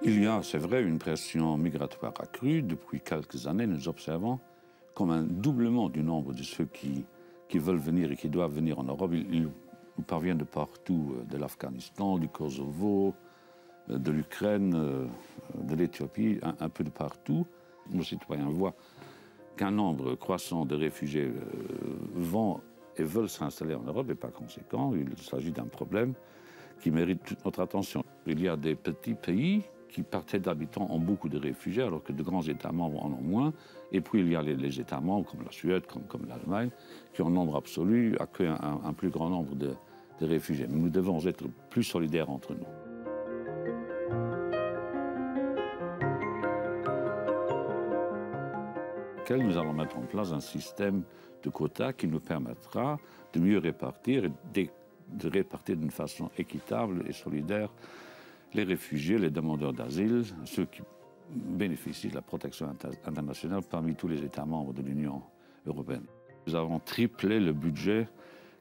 Il y a, c'est vrai, une pression migratoire accrue. Depuis quelques années, nous observons comme un doublement du nombre de ceux qui veulent venir et qui doivent venir en Europe. Ils nous parviennent de partout, de l'Afghanistan, du Kosovo, de l'Ukraine, de l'Éthiopie, un peu de partout. Nos citoyens voient qu'un nombre croissant de réfugiés vont et veulent s'installer en Europe, et par conséquent, il s'agit d'un problème qui mérite toute notre attention. Il y a des petits pays qui, par tête d'habitants, ont beaucoup de réfugiés, alors que de grands États membres en ont moins. Et puis, il y a les États membres, comme la Suède, comme l'Allemagne, qui, en nombre absolu, accueillent un plus grand nombre de réfugiés. Mais nous devons être plus solidaires entre nous. Nous allons mettre en place un système de quotas qui nous permettra de mieux répartir et de répartir d'une façon équitable et solidaire les réfugiés, les demandeurs d'asile, ceux qui bénéficient de la protection internationale parmi tous les États membres de l'Union européenne. Nous avons triplé le budget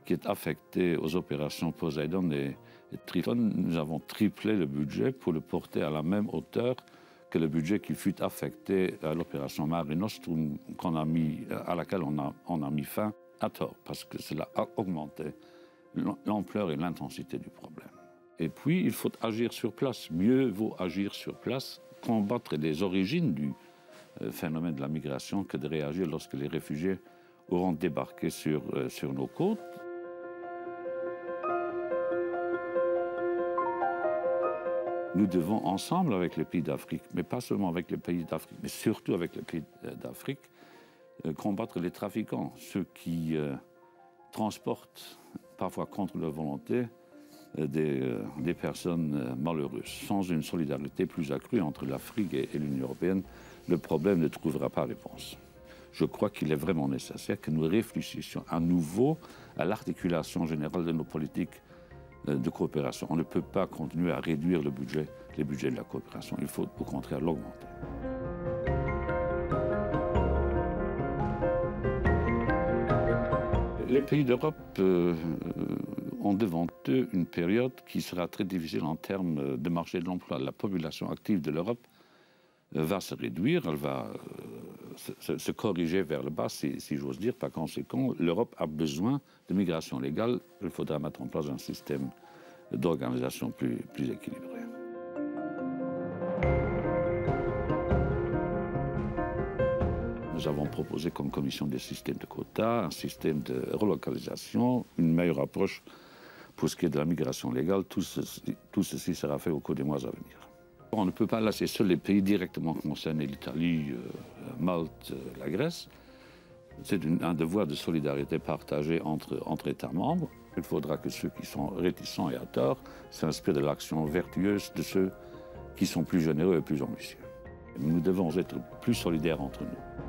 qui est affecté aux opérations Poseidon et Triton. Nous avons triplé le budget pour le porter à la même hauteur que le budget qui fut affecté à l'opération Mare Nostrum à laquelle on a mis fin à tort, parce que cela a augmenté l'ampleur et l'intensité du problème. Et puis, il faut agir sur place. Mieux vaut agir sur place, combattre les origines du phénomène de la migration que de réagir lorsque les réfugiés auront débarqué sur nos côtes. Nous devons, ensemble avec les pays d'Afrique, mais pas seulement avec les pays d'Afrique, mais surtout avec les pays d'Afrique, combattre les trafiquants, ceux qui transportent, parfois contre leur volonté, des personnes malheureuses. Sans une solidarité plus accrue entre l'Afrique et l'Union européenne, le problème ne trouvera pas réponse. Je crois qu'il est vraiment nécessaire que nous réfléchissions à nouveau à l'articulation générale de nos politiques de coopération. On ne peut pas continuer à réduire les budgets de la coopération. Il faut au contraire l'augmenter. Les pays d'Europe ont devant eux une période qui sera très difficile en termes de marché de l'emploi. La population active de l'Europe va se réduire, elle va se corriger vers le bas, si j'ose dire. Par conséquent, l'Europe a besoin de migration légale. Il faudra mettre en place un système d'organisation plus équilibré. Nous avons proposé comme commission des systèmes de quotas, un système de relocalisation, une meilleure approche pour ce qui est de la migration légale. Tout ceci sera fait au cours des mois à venir. On ne peut pas laisser seuls les pays directement concernés, l'Italie, Malte, la Grèce. C'est un devoir de solidarité partagé entre États membres. Il faudra que ceux qui sont réticents et à tort s'inspirent de l'action vertueuse de ceux qui sont plus généreux et plus ambitieux. Nous devons être plus solidaires entre nous.